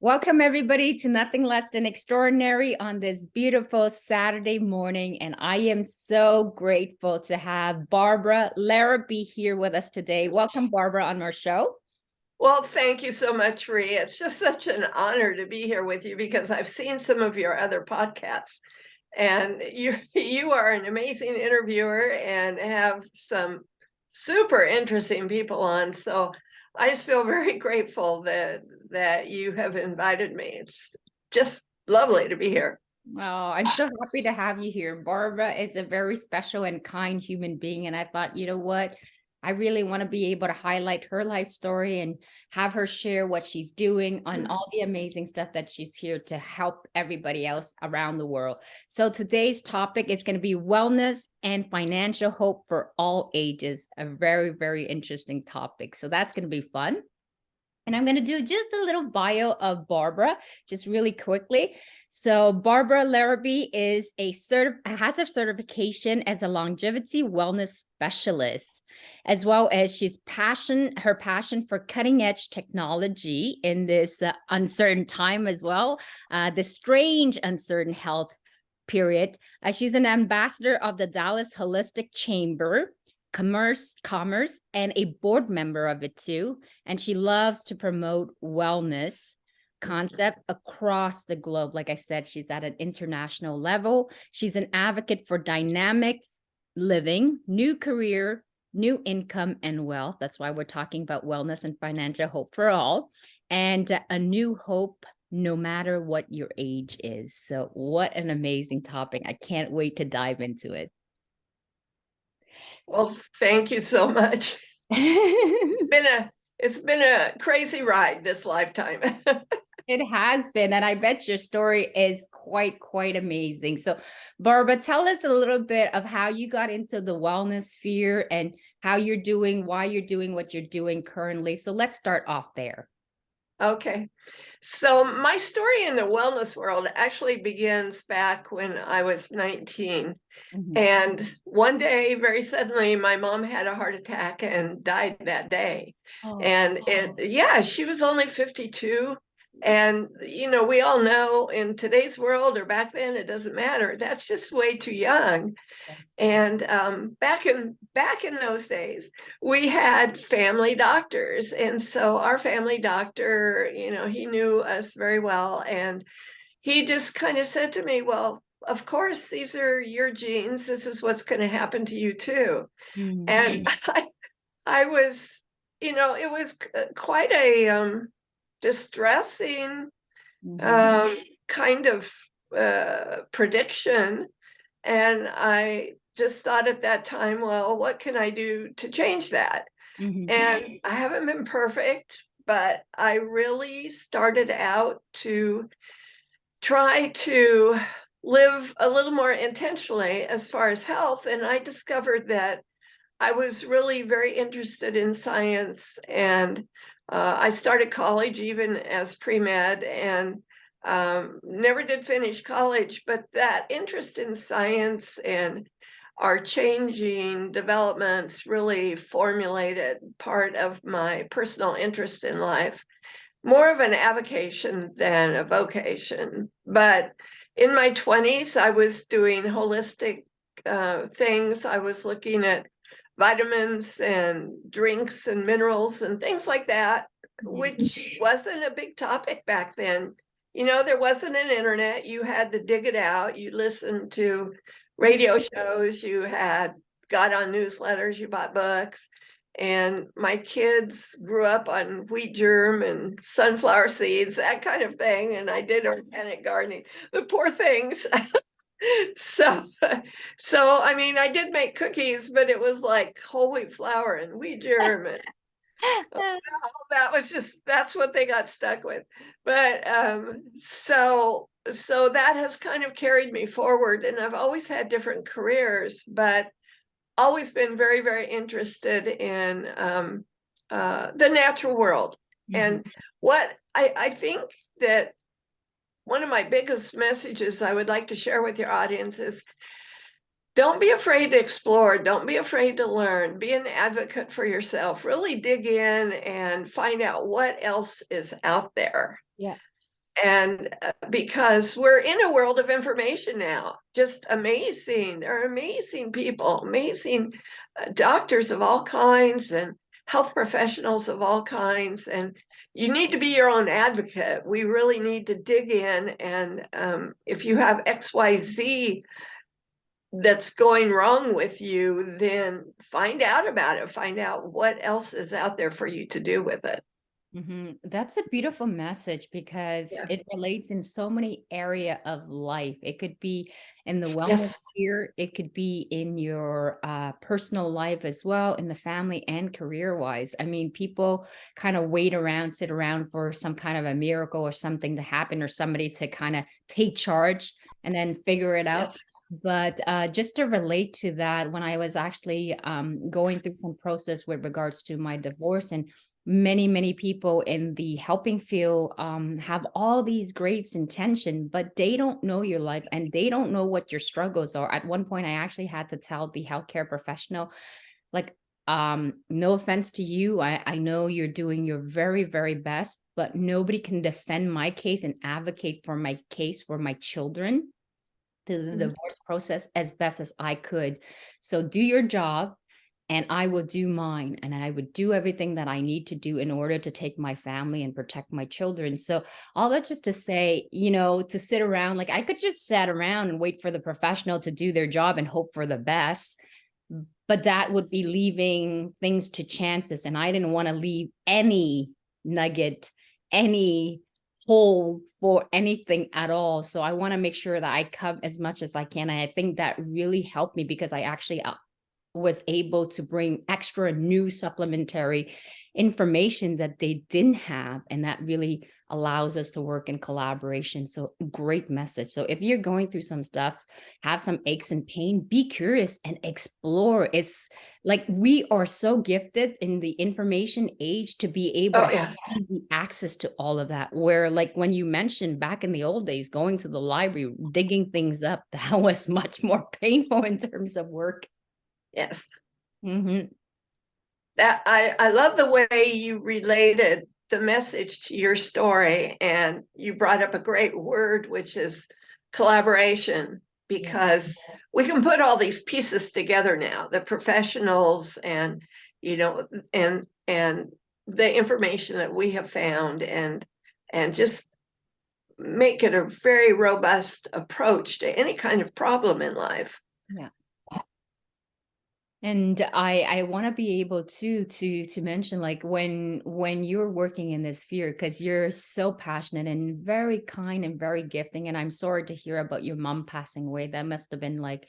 Welcome, everybody, to Nothing Less Than Extraordinary on this beautiful Saturday morning. And I am so grateful to have Barbara Larrabee here with us today. Welcome, Barbara, on our show. Well, thank you so much, Ree. It's just such an honor to be here with you because I've seen some of your other podcasts, and you are an amazing interviewer and have some super interesting people on. So I just feel very grateful that you have invited me. It's just lovely to be here. Oh, I'm so happy to have you here. Barbara is a very special and kind human being. And I thought, you know what? I really want to be able to highlight her life story and have her share what she's doing on all the amazing stuff that she's here to help everybody else around the world. So today's topic is going to be wellness and financial hope for all ages. A very, very interesting topic. So that's going to be fun. And I'm going to do just a little bio of Barbara, just really quickly. So Barbara Larrabee has a certification as a longevity wellness specialist, as well as her passion for cutting edge technology in this uncertain time as well, the strange uncertain health period. She's an ambassador of the Dallas Holistic Chamber commerce and a board member of it too. And she loves to promote wellness concept across the globe. Like I said, she's at an international level. She's an advocate for dynamic living, new career, new income and wealth. That's why we're talking about wellness and financial hope for all, and a new hope no matter what your age is. So what an amazing topic. I can't wait to dive into it. Well, thank you so much. It's been a crazy ride this lifetime. It has been, and I bet your story is quite amazing. So, Barbara, tell us a little bit of how you got into the wellness sphere and how you're doing, why you're doing what you're doing currently. So let's start off there. Okay. So my story in the wellness world actually begins back when I was 19. Mm-hmm. And one day, very suddenly, my mom had a heart attack and died that day. She was only 52. And, we all know in today's world or back then, it doesn't matter. That's just way too young. And back in those days, we had family doctors, and so our family doctor, he knew us very well, and he just kind of said to me, "Well, of course, these are your genes. This is what's going to happen to you too." Mm-hmm. And I was, it was quite a distressing kind of prediction. And I just thought at that time, well, what can I do to change that? Mm-hmm. And I haven't been perfect, but I really started out to try to live a little more intentionally as far as health. And I discovered that I was really very interested in science. And I started college even as pre-med and never did finish college, but that interest in science and our changing developments really formulated part of my personal interest in life, more of an avocation than a vocation. But in my 20s, I was doing holistic things. I was looking at vitamins and drinks and minerals and things like that, which wasn't a big topic back then. There wasn't an internet. You had to dig it out. You listened to radio shows. You got on newsletters. You bought books. And my kids grew up on wheat germ and sunflower seeds, that kind of thing. And I did organic gardening. The poor things. So I mean, I did make cookies, but it was like whole wheat flour and wheat germ, and that's what they got stuck with. But so that has kind of carried me forward, and I've always had different careers, but always been very, very interested in the natural world. And what I think that one of my biggest messages I would like to share with your audience is, don't be afraid to explore. Don't be afraid to learn. Be an advocate for yourself. Really dig in and find out what else is out there. Yeah. And because we're in a world of information now, just amazing. There are amazing people, amazing doctors of all kinds and health professionals of all kinds. And you need to be your own advocate. We really need to dig in. And if you have XYZ that's going wrong with you, then find out about it. Find out what else is out there for you to do with it. That's a beautiful message because Yeah. it relates in so many area of life. It could be in the wellness Yes. sphere, it could be in your personal life as well, in the family and career wise. I mean, people kind of wait around, sit around for some kind of a miracle or something to happen or somebody to kind of take charge and then figure it out. Yes. But just to relate to that, when I was actually going through some process with regards to my divorce, and many people in the helping field have all these great intention, but they don't know your life and they don't know what your struggles are. At one point I actually had to tell the healthcare professional, like, no offense to you, I know you're doing your very best, but nobody can defend my case and advocate for my case for my children through the Mhm. divorce process as best as I could. So do your job and I will do mine. And I would do everything that I need to do in order to take my family and protect my children. So all that just to say, to sit around, like I could just sit around and wait for the professional to do their job and hope for the best. But that would be leaving things to chances. And I didn't want to leave any nugget, any hole for anything at all. So I want to make sure that I come as much as I can. And I think that really helped me because I actually was able to bring extra new supplementary information that they didn't have. And that really allows us to work in collaboration. So great message. So if you're going through some stuffs, have some aches and pain, be curious and explore. It's like we are so gifted in the information age to be able to Oh, have yeah. easy access to all of that. Where like when you mentioned back in the old days, going to the library, digging things up, that was much more painful in terms of work. Yes. Mhm. That I love the way you related the message to your story, and you brought up a great word, which is collaboration, Yeah. because we can put all these pieces together now, the professionals and and the information that we have found, and just make it a very robust approach to any kind of problem in life. Yeah. And I want to be able to mention like when you're working in this sphere because you're so passionate and very kind and very gifting, and I'm sorry to hear about your mom passing away. That must have been like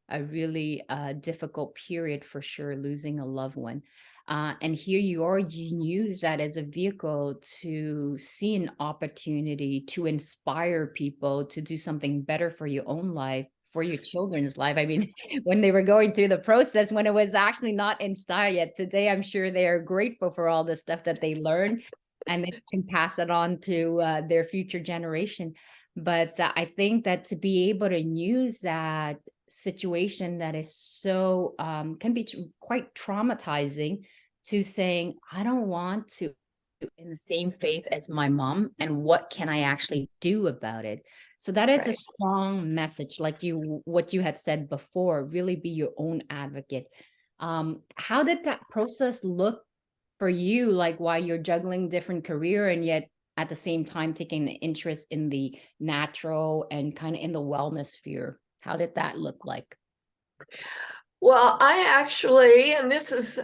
a really difficult period for sure, losing a loved one. And here you are, you use that as a vehicle to see an opportunity to inspire people to do something better for your own life, for your children's life. I mean, when they were going through the process, when it was actually not in style yet. Today, I'm sure they are grateful for all the stuff that they learned and they can pass it on to their future generation. But I think that to be able to use that situation that is so can be quite traumatizing to saying I don't want to in the same faith as my mom and what can I actually do about it. So that is a Right. strong message, like you what you had said before, really be your own advocate. How did that process look for you, like while you're juggling different career and yet at the same time taking an interest in the natural and kind of in the wellness sphere? How did that look like? Well, I actually, and this is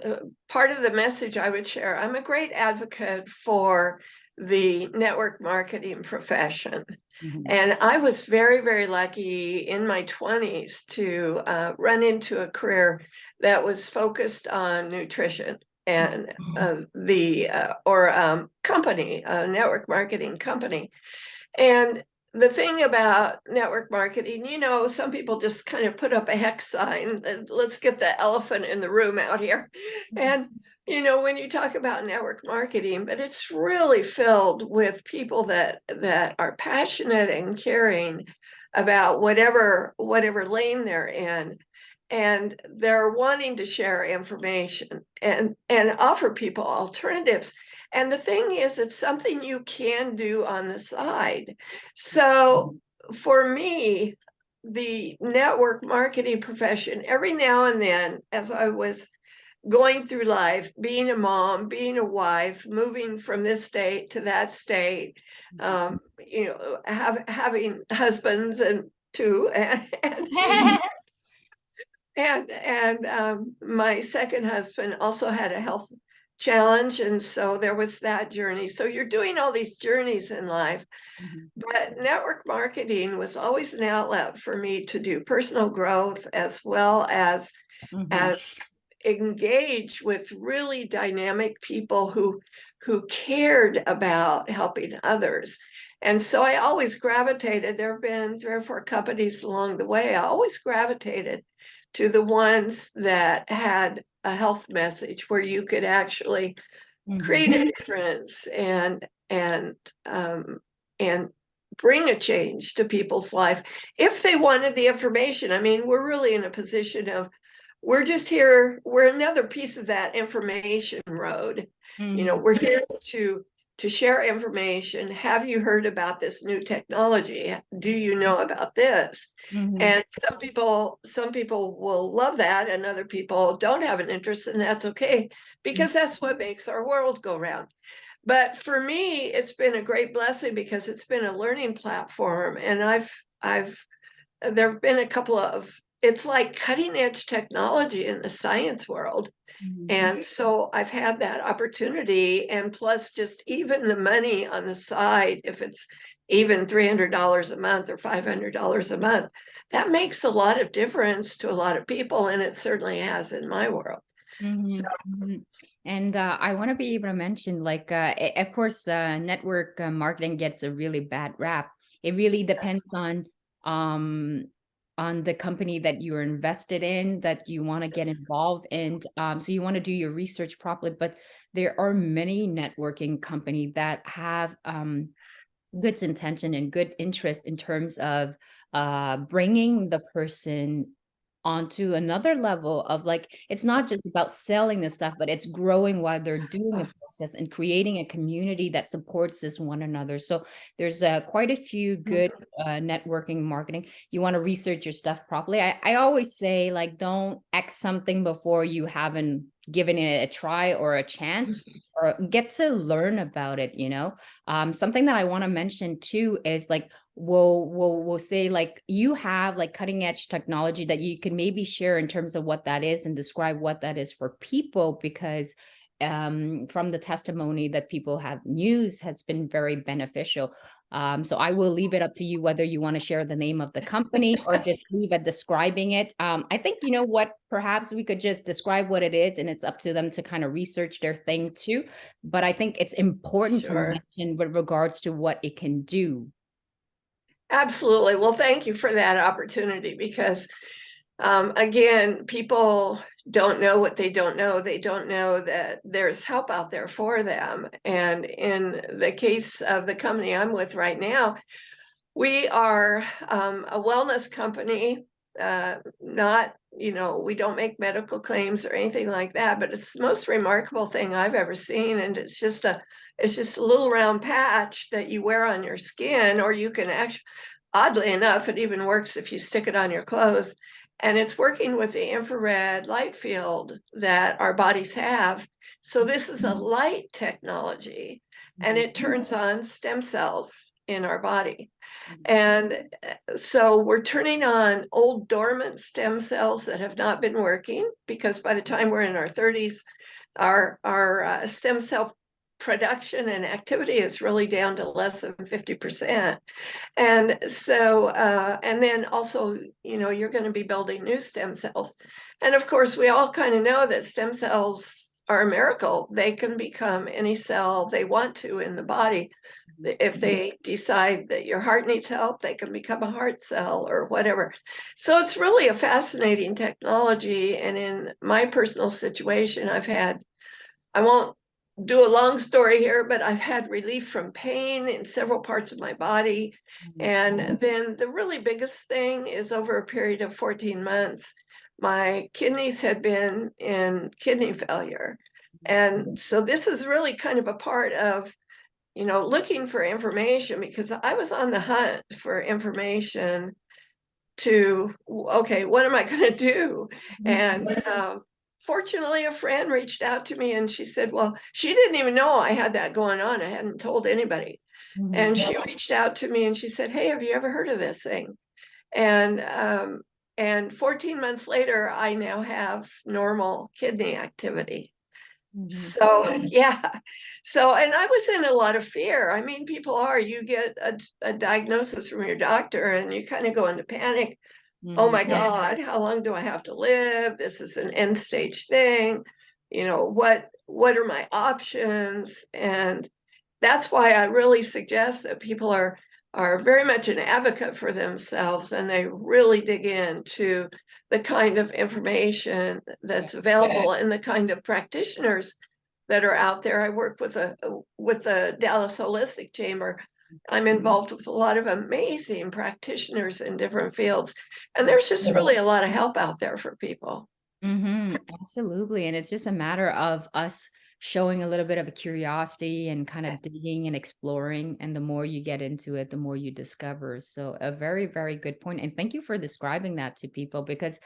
part of the message I would share, I'm a great advocate for the network marketing profession. Mhm. And I was very lucky in my 20s to run into a career that was focused on nutrition and the or company, a network marketing company. And the thing about network marketing, some people just kind of put up a hex sign, and let's get the elephant in the room out here. And, when you talk about network marketing, but it's really filled with people that are passionate and caring about whatever lane they're in. And they're wanting to share information and offer people alternatives. And the thing is, it's something you can do on the side. So for me, the network marketing profession, every now and then, as I was going through life, being a mom, being a wife, moving from this state to that state, having husbands and two, and my second husband also had a health challenge, and so there was that journey. So you're doing all these journeys in life, Mhm, but network marketing was always an outlet for me to do personal growth as well mhm, as engage with really dynamic people who cared about helping others. And so I always gravitated. There have been 3 or 4 companies along the way. I always gravitated to the ones that had a health message where you could actually mhm, create a difference um, and bring a change to people's life if they wanted the information. I mean, we're really in a position of we're just here, we're another piece of that information road. mhm, We're here to share information. Have you heard about this new technology? Do you know about this? mhm, And some people will love that, and other people don't have an interest, and that's okay, mhm, because that's what makes our world go round. But for me, it's been a great blessing because it's been a learning platform, and I've there have been a couple of it's like cutting edge technology in the science world. mhm, And so I've had that opportunity, and plus just even the money on the side, if it's even $300 a month or $500 a month, that makes a lot of difference to a lot of people, and it certainly has in my world. So, mhm, mhm. And I want to be able to mention, like, of course, network marketing gets a really bad rap. It really yes, depends um, on the company that you're invested in, that you want to get yes. involved in. So you want to do your research properly. But there are many networking companies that have good intention and good interest in terms of bringing the person onto another level of, like, it's not just about selling this stuff, but it's growing while they're doing the Uh, process and creating a community that supports this one another. So there's quite a few good mhm. networking marketing. You want to research your stuff properly. I always say, like, don't X something before you haven't given it a try or a chance, or get to learn about it. Something that I want to mention too is, like, we'll say, like, you have like cutting edge technology that you can maybe share in terms of what that is and describe what that is for people, because from the testimony that people have news has been very beneficial. So I will leave it up to you whether you want to share the name of the company or just leave it describing it. I think, you know what, perhaps we could just describe what it is, and it's up to them to kind of research their thing too. But I think it's important to Sure. mention with regards to what it can do. Absolutely. Well, thank you for that opportunity because again, people don't know what they don't know. They don't know that there's help out there for them. And in the case of the company I'm with right now, we are a wellness company. Not, we don't make medical claims or anything like that, but it's the most remarkable thing I've ever seen. And it's just a little round patch that you wear on your skin, or you can actually, oddly enough, it even works if you stick it on your clothes. And it's working with the infrared light field that our bodies have. So this is a light technology, and Mhm, it turns on stem cells in our body. mhm, And so we're turning on old dormant stem cells that have not been working, because by the time we're in our 30s, our stem cell production and activity is really down to less than 50%. And so, and then also, you're going to be building new stem cells. And of course, we all kind of know that stem cells are a miracle. They can become any cell they want to in the body. mhm, If they decide that your heart needs help, they can become a heart cell or whatever. So it's really a fascinating technology. And in my personal situation, I won't do a long story here, but I've had relief from pain in several parts of my body. mhm, And then the really biggest thing is over a period of 14 months, my kidneys had been in kidney failure. And so this is really kind of a part of, looking for information, because I was on the hunt for information to, okay, what am I going to do? And fortunately, a friend reached out to me and she said, well, she didn't even know I had that going on. I hadn't told anybody. Mhm. And she reached out to me and she said, hey, have you ever heard of this thing? And 14 months later, I now have normal kidney activity. Mhm. So, yeah. So, and I was in a lot of fear. I mean, people are, you get a diagnosis from your doctor and you kind of go into panic. Oh Mhm. my God, how long do I have to live? This is an end stage thing. What are my options? And that's why I really suggest that people are very much an advocate for themselves, and they really dig into the kind of information that's available and the kind of practitioners that are out there. I work with the Dallas Holistic Chamber. I'm involved with a lot of amazing practitioners in different fields, and there's just really a lot of help out there for people. Absolutely. And it's just a matter of us showing a little bit of a curiosity and kind of digging and exploring. And the more you get into it, the more you discover. So, a very, very good point. And thank you for describing that to people because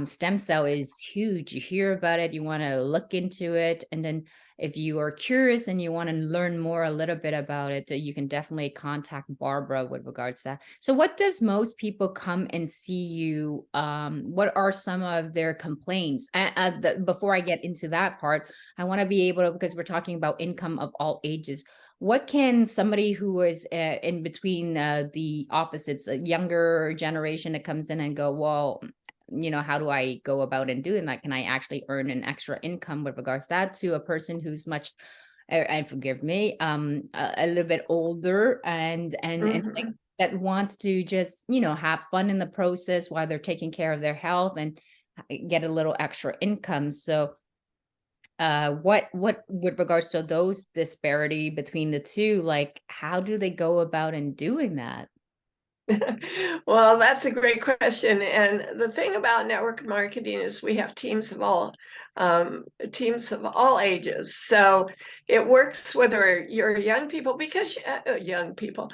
stem cell is huge. You hear about it, you want to look into it. And then if you are curious and you want to learn more a little bit about it, you can definitely contact Barbara with regards to that. So what does most people come and see you? What are some of their complaints? Before I get into that part, I want to be able to, because we're talking about income of all ages. What can somebody who is in between the opposites, a younger generation that comes in and go, well, how do I go about in doing that? Can I actually earn an extra income with regards to that to a person who's much, and forgive me, a little bit older and like Mhm. that wants to just, have fun in the process while they're taking care of their health and get a little extra income. So, what with regards to those disparity between the two, like how do they go about in doing that? Well, that's a great question. And the thing about network marketing is we have teams of all ages. So it works whether you're young people, because young people,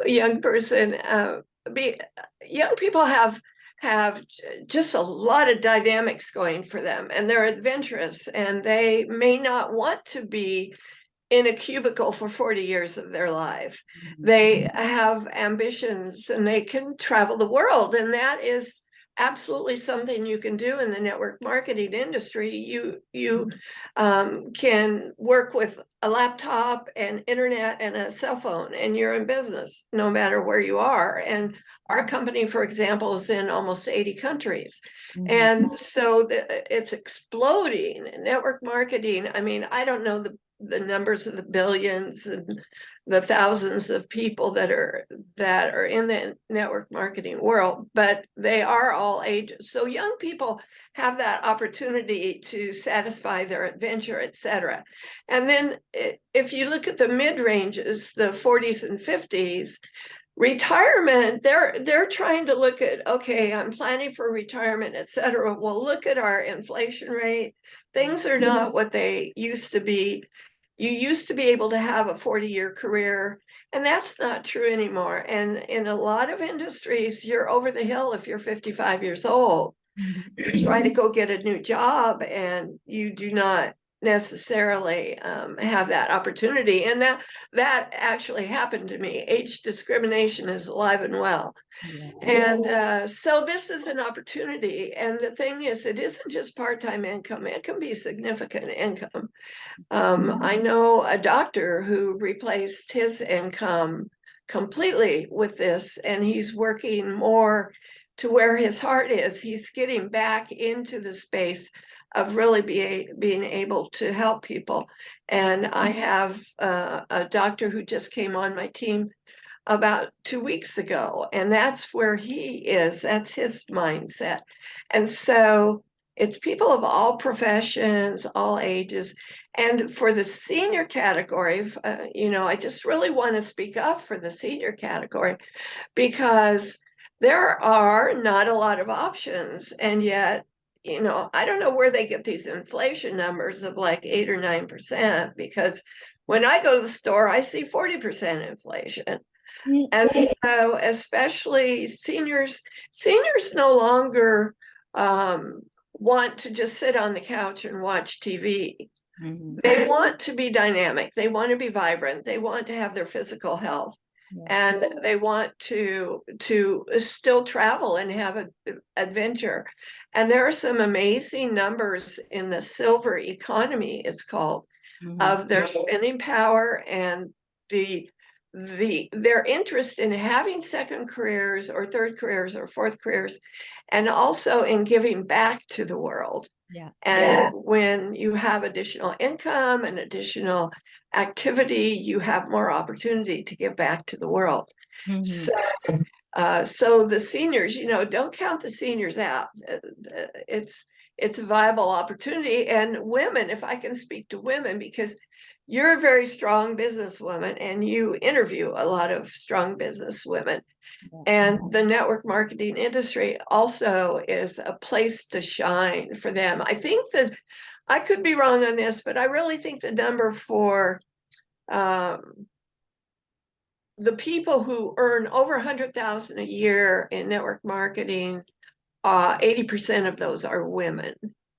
young person, be young people have just a lot of dynamics going for them, and they're adventurous, and they may not want to be in a cubicle for 40 years of their life. Mhm. They have ambitions and they can travel the world. And that is absolutely something you can do in the network marketing industry. You can work with a laptop and internet and a cell phone, and you're in business no matter where you are. And our company, for example, is in almost 80 countries. Mhm. And so it's exploding. Network marketing, I mean, I don't know the numbers of the billions and the thousands of people that are in the network marketing world, but they are all ages. So young people have that opportunity to satisfy their adventure, etc. And then if you look at the mid ranges, the 40s and 50s, retirement, they're trying to look at, okay, I'm planning for retirement, etc. Well, look at our inflation rate. Things are not what they used to be. You used to be able to have a 40-year career, and that's not true anymore. And in a lot of industries, you're over the hill if you're 55 years old. Mhm. You try to go get a new job and you do not necessarily have that opportunity. And that actually happened to me. Age discrimination is alive and well. Yeah. And so this is an opportunity. And the thing is, it isn't just part-time income, it can be significant income. I know a doctor who replaced his income completely with this, and he's working more to where his heart is. He's getting back into the space of really being able to help people. And I have a doctor who just came on my team about 2 weeks ago, and that's where he is. That's his mindset. And so it's people of all professions, all ages. And for the senior category, I just really want to speak up for the senior category, because there are not a lot of options, and yet you know, I don't know where they get these inflation numbers of like 8 or 9%, because when I go to the store, I see 40% inflation. Mm, And so especially seniors no longer want to just sit on the couch and watch TV. mhm. They want to be dynamic. They want to be vibrant. They want to have their physical health, Yeah. and they want to still travel and have an adventure. And there are some amazing numbers in the silver economy, it's called, Mhm. of their spending power and the their interest in having second careers or third careers or fourth careers, and also in giving back to the world. Yeah. And when you have additional income and additional activity, you have more opportunity to give back to the world. Mhm. So, so the seniors, you know, don't count the seniors out. It's it's a viable opportunity. And women, if I can speak to women, because you're a very strong businesswoman and you interview a lot of strong business women. Yeah. And the network marketing industry also is a place to shine for them. I think that I could be wrong on this, but I really think the number for um, the people who earn over 100,000 a year in network marketing, 80% of those are women.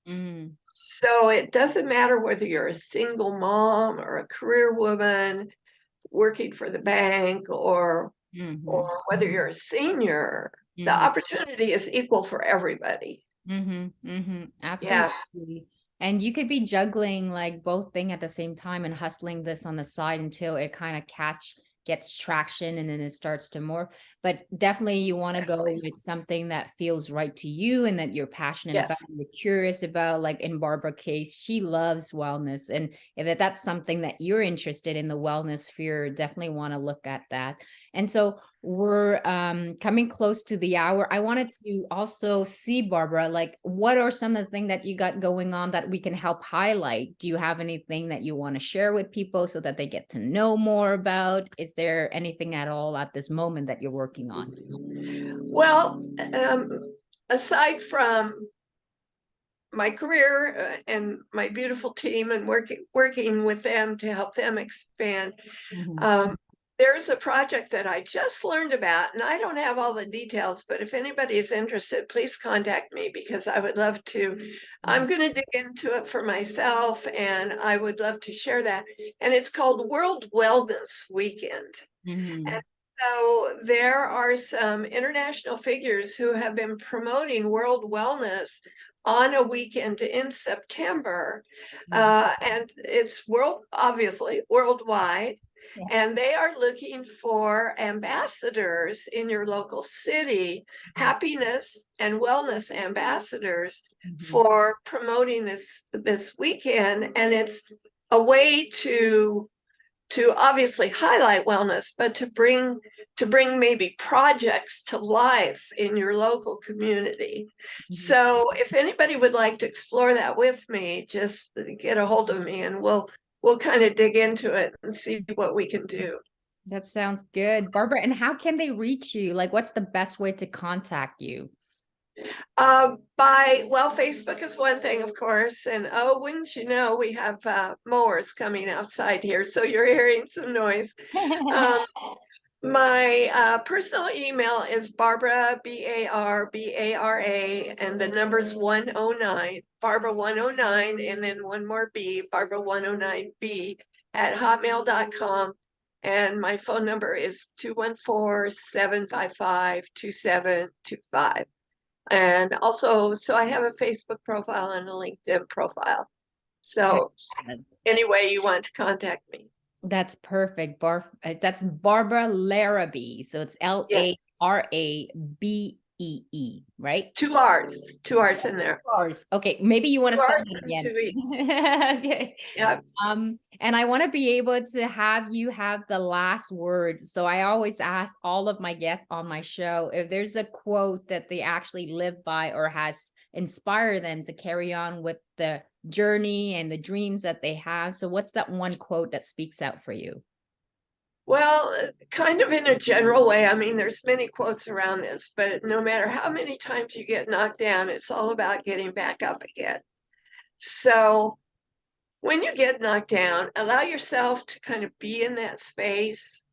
Mm. So it doesn't matter whether you're a single mom or a career woman working for the bank, or Mhm. whether you're a senior, the Mhm. opportunity is equal for everybody. Mhm. Mhm. Yes, Absolutely. And you could be juggling like both thing at the same time and hustling this on the side until it kind of gets traction and then it starts to morph. But definitely you want to go exactly. with something that feels right to you and that you're passionate about, Yes, you're curious about. Like in Barbara's case, she loves wellness. And if that's something that you're interested in, the wellness sphere, definitely want to look at that. And so we're coming close to the hour. I wanted to also see, Barbara, like what are some of the things that you got going on that we can help highlight? Do you have anything that you want to share with people so that they get to know more about? Is there anything at all at this moment that you're working on? well, aside from my career and my beautiful team and working with them to help them expand, Mhm. um, there's a project that I just learned about, and I don't have all the details, but if anybody is interested, please contact me, because I would love to. I'm Mhm. going to dig into it for myself, and I would love to share that. And it's called World Wellness Weekend. And Mhm. so there are some international figures who have been promoting world wellness on a weekend in September. Mhm. And it's obviously worldwide. Yeah. And they are looking for ambassadors in your local city, Mhm. happiness and wellness ambassadors Mhm. for promoting this weekend. And it's a way to obviously highlight wellness, but to bring maybe projects to life in your local community. Mhm. So if anybody would like to explore that with me, just get a hold of me and we'll kind of dig into it and see what we can do. That sounds good, Barbara. And how can they reach you? Like, what's the best way to contact you? Facebook is one thing, of course, and oh, wouldn't you know, we have mowers coming outside here, so you're hearing some noise. Um, My personal email is Barbara, Barbara, and the number's 109, Barbara 109, and then one more B, Barbara 109B at hotmail.com. And my phone number is 214-755-2725. And also, so I have a Facebook profile and a LinkedIn profile. So Excellent. any way you want to contact me. That's perfect. That's Barbara Larrabee. So it's Yes, Larabee, right? two R's in there. Bars. Okay, maybe you want to Two spell R's it and again. two E's. Okay. Yeah. And I want to be able to have you have the last words. So I always ask all of my guests on my show if there's a quote that they actually live by or has inspired them to carry on with the journey and the dreams that they have. So what's that one quote that speaks out for you? Well, kind of in a general way. I mean, there's many quotes around this, but no matter how many times you get knocked down, it's all about getting back up again. So when you get knocked down, allow yourself to kind of be in that space,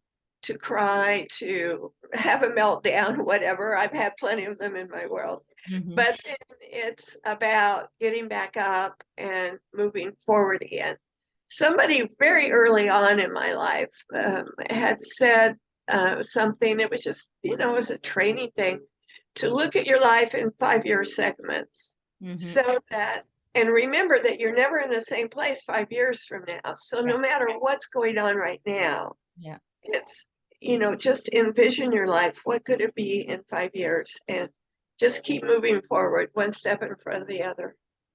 to cry, to have a meltdown, whatever. I've had plenty of them in my world. Mhm. But then it's about getting back up and moving forward again. Somebody very early on in my life had said something, it was just, it was a training thing to look at your life in 5 year segments Mhm. so that, and remember that you're never in the same place 5 years from now. So Yeah. no matter what's going on right now, Yeah. it's, just envision your life. What could it be in 5 years? And just keep moving forward, one step in front of the other.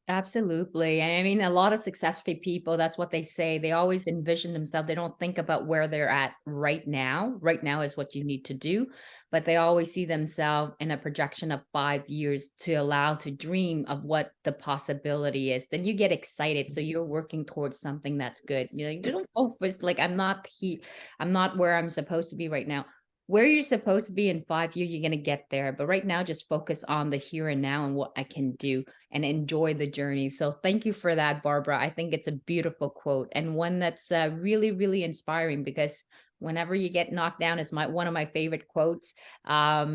Absolutely. And I mean, a lot of successful people, that's what they say. They always envision themselves. They don't think about where they're at right now. Right now is what you need to do. But they always see themselves in a projection of 5 years to allow to dream of what the possibility is. Then you get excited. So you're working towards something that's good. You don't focus like I'm not where I'm supposed to be right now. Where you're supposed to be in 5 years, you're gonna get there. But right now, just focus on the here and now and what I can do and enjoy the journey. So thank you for that, Barbara. I think it's a beautiful quote and one that's really, really inspiring because whenever you get knocked down is my one of my favorite quotes. I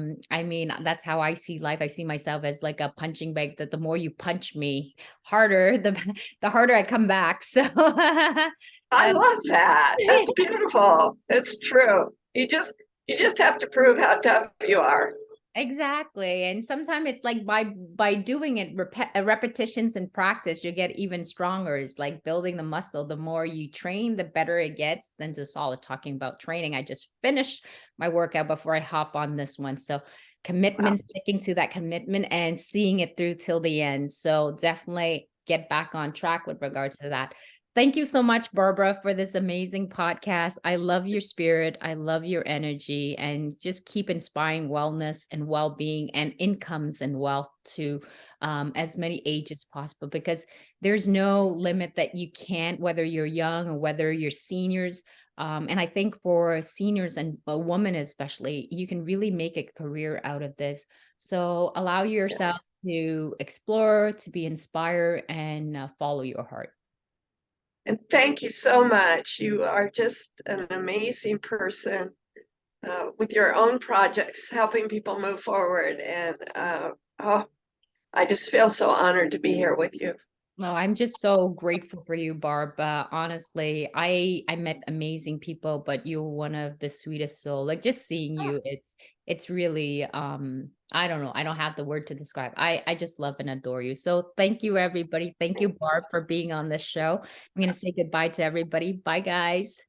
mean, that's how I see life. I see myself as like a punching bag that the more you punch me harder, the harder I come back. So I um, love that. That's beautiful. It's true. You just have to prove how tough you are. exactly. And sometimes it's like by doing it repetitions and practice, you get even stronger. It's like building the muscle. The more you train, the better it gets. Then just all talking about training. I just finished my workout before I hop on this one. So Wow. commitment, sticking to that commitment and seeing it through till the end. So definitely get back on track with regards to that. Thank you so much, Barbara, for this amazing podcast. I love your spirit. I love your energy and just keep inspiring wellness and well being and incomes and wealth to as many ages possible because there's no limit that you can't, whether you're young or whether you're seniors. And I think for seniors and a woman, especially, you can really make a career out of this. So allow yourself Yes. to explore, to be inspired, and follow your heart. And thank you so much. You are just an amazing person with your own projects, helping people move forward. And oh, I just feel so honored to be here with you. Well, I'm just so grateful for you, Barb. Honestly, I met amazing people, but you're one of the sweetest soul. Like just seeing you, it's really I don't know. I don't have the word to describe. I just love and adore you. So thank you, everybody. Thank you, Barb, for being on this show. I'm gonna say goodbye to everybody. Bye, guys.